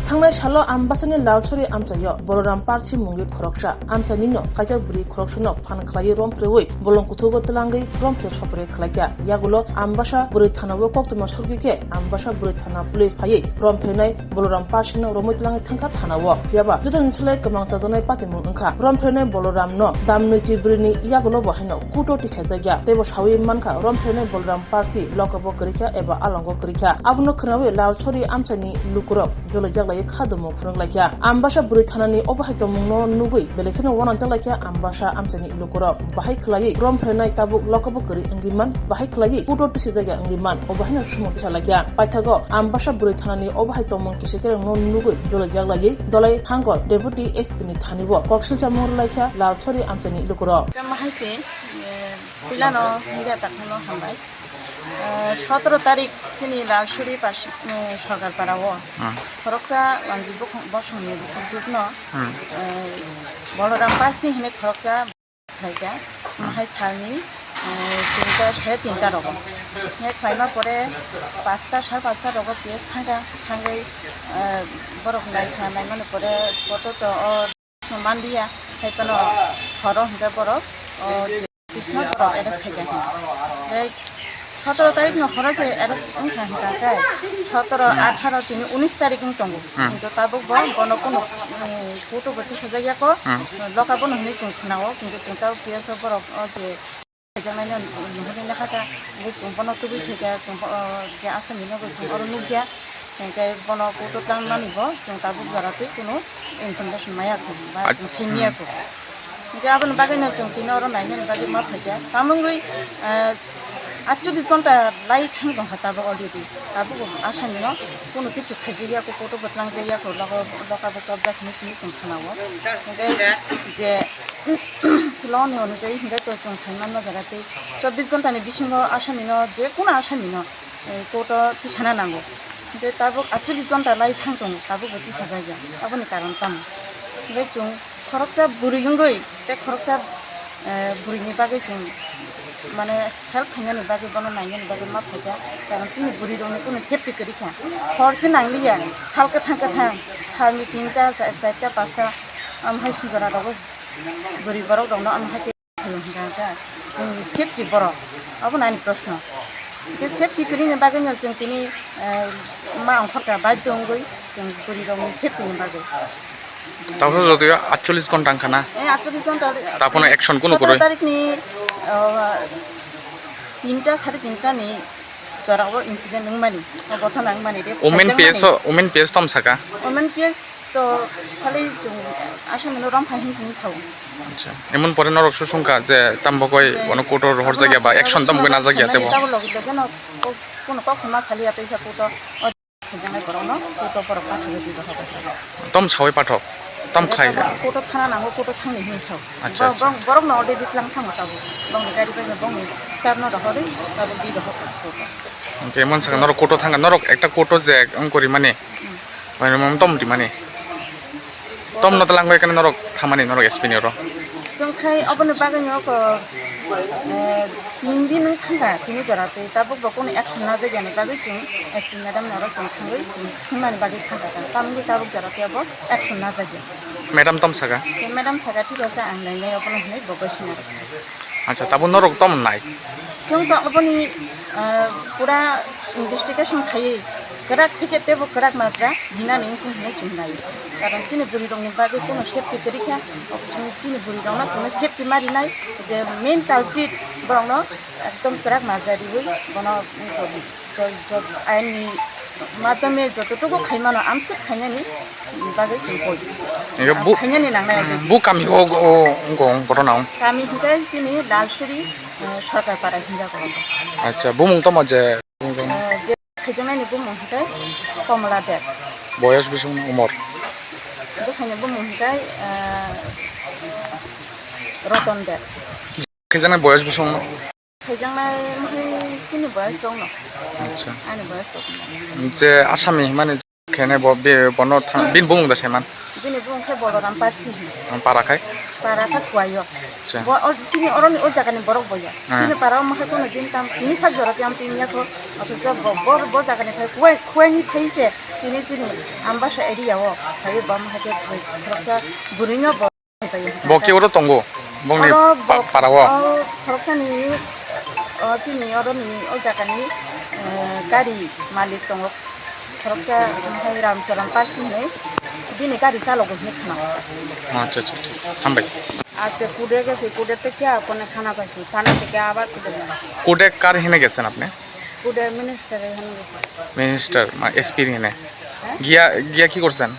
Tangnai shalo ambasani lauchori amchayo boloram parsi mungi khoroksha amchanino kaja buri khorokshno phan khlai rom preoi bolong kuthugo tlangai rom pre shopre khlakya yagulo ambasha buri thanawo koktuma surgike ambasha buri thana police phai rom prenai boloram parsino romotlangai thangka thanawo yaba judan sile kamang chadonai patimu ungkha rom prenai boloram no damni chibrini yagulo bahino kuto tisajaya tebo shawi manka rom prenai boloram parsi lokabo krikya eba alongo krikya abno khnawe lauchori amchani lukuro jolo jagla khadmo phranglakya ambasha buri thanani obahito mungno nugui belekino wana jalakya ambasha amchani lukuro bahai khlai rom phrenai tabuk lokabo kri angiman bahai khlai kuto tisajaya angiman obahino sumo chalakya paithago ambasha buri thanani obahito mung kisekere no nugui jolo jagla dolai hango deputy SP ni thanibo koksilcha morlakya lauchori amchani lukuro মাহাইছে পিলানো হিরা তাকনো হামবাই 17 তারিখ চিনি লালসুরি পাশ সরকার পারাও খরকসা লাঙ্গি বসনি যুগ্ন বলরাম পার্সি হিনে খরকসা খাইকা মাহাই সালনি 3টা 3:30 রকম হে Khaimah পরে 5টা 5:30 রকম PS থাঙ্গাই বরফ লাইখা নাইমানে পরে স্পটো তো মান্দিয়া খাইপানো খর হিন্দা বরফ কৃষ্ণ বরফ এডাস খাইকা 17 তারিখ নহরা যে এডাস উনখা হিতাকাই 17 18 তিনি 19 তারিখ তঙ্গু কিন্তু তাবক বন কোন ফটো গতি সজাইয়াকো লকাবো নহনি চুংখনাও কিন্তু চুংতাও পিএস বরফ যে জামাইনা নহনি নাখাতা এই চুংপন তুবি থেকে যে আসামি নগো চুং অর নুগিয়া এটাই বন ফটো টান মানিব চুং তাবক জরাতে কোনো ইনফরমেশন মায়াকো বা সেমিয়াকো Gaban bagay na chung tinoro na yan bagay maphaja tamungui 48 ঘন্টা লাইট হাং দং হাতাবো অলরেডি তাবো আসামি ন কোনো কিছু খজিয়া কো ফটো বতলাং জাইয়া কো লকা বচব দা খিনি খিনি সং খানাও যে লন অনুযায়ী হিংগা তো chung সাইমান না জাগাতে 24 ঘন্টা নি বিসিঙ্গ আসামি ন যে কোন আসামি ন ফটো তিসানা নাঙ্গো যে তাবো 48 ঘন্টা লাইট হাং দং তাবো বতি সাজাইয়া আবনি কারণ তাম বে chung খরকচা বুড়িগঙ্গই তে খরকচা বুড়িনি বাগै जों माने हेल्प खालामनो बागै बनो नायनो बागै मा फायदा कारण तिनि बुरि दंनो कोनो सेफ्टी करिखा हरसे नांलिया सालका थां सालनि 3टा 4टा 5टा आमहाय सुजरा दबो बुरि बरक दंनो आमहाय खालामगा जों सेफ्टी बरक अब नानि प्रश्न बे सेफ्टी करिनो बागै जों तिनि मा अंखरका बाय दंगै जों बुरि दंनो सेफ्टीनि बागै তারপর যদিও 48 ঘন্টা খানা 48 ঘন্টা তারপর অ্যাকশন কোন করে তারিখনি 3টা 3:30টা নি জরাবো ইনসিডেন্ট নংমানি গঠন নংমানি দে ওমেন পিএস তম সাকা ওমেন পিএস তো খালি আসামি রম ফাইহিং সিং সাউ আচ্ছা এমন পরে নরক সুসংখ্যা যে তাম্বকই কোন কোটর হর জায়গা বা অ্যাকশন তমগৈ না জায়গা তেব কোন কক সমা সালিয়া তৈসা কোটো জানাই করনো কোটো পর পাঠক দিতে হবে তম সাউই পাঠক তম খাই কোটো থানা নাঙ্গো কোটো থাংনি হিসাব আচ্ছা বরক ন অর্ডার দিতলাম থামো তাবো বংনি গাড়ি পাইবে বংনি স্টার ন দহরে তাবো দি দহ ওকে এমন সাকা নরক কোটো থাঙ্গা নরক একটা কোটো যে অঙ্করি মানে মানে তমটি মানে তম ন তলাঙ্গ এখানে নরক থামানি নরক এসপিনির जों खाय अपने बागान को 3 दिन थांगा तिनि जराते ताबो बकोन एक्शन ना जायगा ने बागै जों एसपी मैडम नरो जों थांगै जों सुनानि बागै थांगा तामनि ताबो जराते अब एक्शन ना जायगा मैडम तम सागा मैडम सागा ठीक আছে आं नायनाय अपने हनै बगसिना আচ্ছা তাবো নরক তম নাই जों तो अपनी पूरा इन्वेस्टिगेशन खायै गराक থেকে তেব গরাক মাসরা বিনা নেই কোনো চুনাই কারণ চিনি বুড়ি দংনি বাগै কোনো সেফটি করিখা চিনি বুড়ি দংনা তুমি সেফটি মারি নাই যে মেইন কালপ্রিট বরং একদম গরাক মাসরাদি হই বন আইননি মাধ্যমে যতটুকু খাইমানো আমসে খাইনানি বাগৈ जों কই খাইনানি নাংনাই বু কামি ও গং ঘটনাও কামি হিতাই চিনি লালসুরি সরকার পাড়া হিন্দা করব আচ্ছা বুমুং তম যে খাইজানানি বুমুং হিতাই কমলা দেব বয়স বিসং উমর বসাইনি বুমুং হিতাই রতন দেব খাইজানাই বয়স বিসং খাইজানাই মহে সিনি বয়স দং ন আচ্ছা আনি বয়স দং যে আসামি মানে খেনে বন বিন বুমুং দা সেমান bini bungke boloram parsi para khai para ka kuayo acha sini orang o jaga ni borok boya sini para maha kono din tam ini sak jora tam tinya ko atau bo jaga ni khai kuai ni phaise ini sini ambasha area wo khai bam ha ke khoroksa buringa bo bo ki oro tongo bongni para wo khoroksa ni sini orang ni o jaga ni gari malik tongo khoroksa khai ramcharan parsi nei bini gari chalok ni khana acha acha hambai আজকে কুড়ে গেছি কুড়ে থেকে ওখানে খানা পাইছি খানা থেকে আবার কুড়ে গেলাম কোডে কার হিনে গেছেন আপনি কুড়ে মিনিস্টার এখানে গেছি মিনিস্টার এসপি হিনে গিয়া গিয়া কি করছেন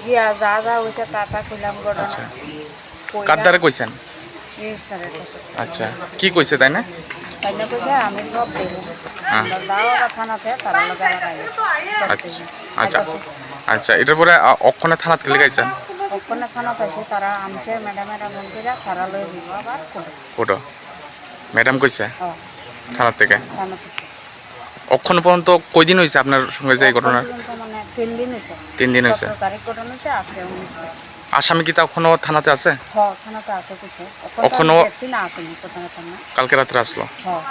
গিয়া যা যা হয়েছে তা কইলাম ঘটনা আচ্ছা কার দ্বারা কইছেন মিনিস্টারের কাছে আচ্ছা কি কইছে তাই না তাই না কইছে আমি সব দেবো হ্যাঁ দাওয়া থানাতে তারা লগা লাগাই আচ্ছা আচ্ছা আচ্ছা এটার পরে অক্ষণে থানাতে লেগাইছেন ওখানে খানা পাইছি তারা আমছে ম্যাডামেরা মন করে তারা লই দিব আবার কুড়ে কোটো ম্যাডাম কইছে থানা থেকে থানা থেকে অক্ষণ পর্যন্ত কয়দিন হয়েছে আপনার সঙ্গে যে এই ঘটনা মানে 3 দিন হয়েছে 3 দিন হয়েছে 17 তারিখ ঘটনা হয়েছে আজকে 19 আসামি কি তা এখনো থানাতে আছে থানাতে আছে কিছু এখনো- দেখছি না আসেনি কোথায় থানা কালকে রাত্রে আসলো হ্যাঁ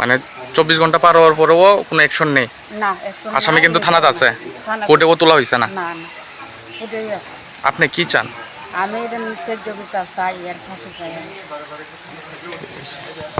মানে 24 ঘন্টা পার হওয়ার পরেও কোনো অ্যাকশন নেই না একটু আসামি কিন্তু থানাতে আছে থানা কোর্টেও তোলা হয়েছে না না না ওটাই আছে আপনি কি চান আমি এটা নিশ্চয় যোগ্যতা চাই এর ফাঁসি চাই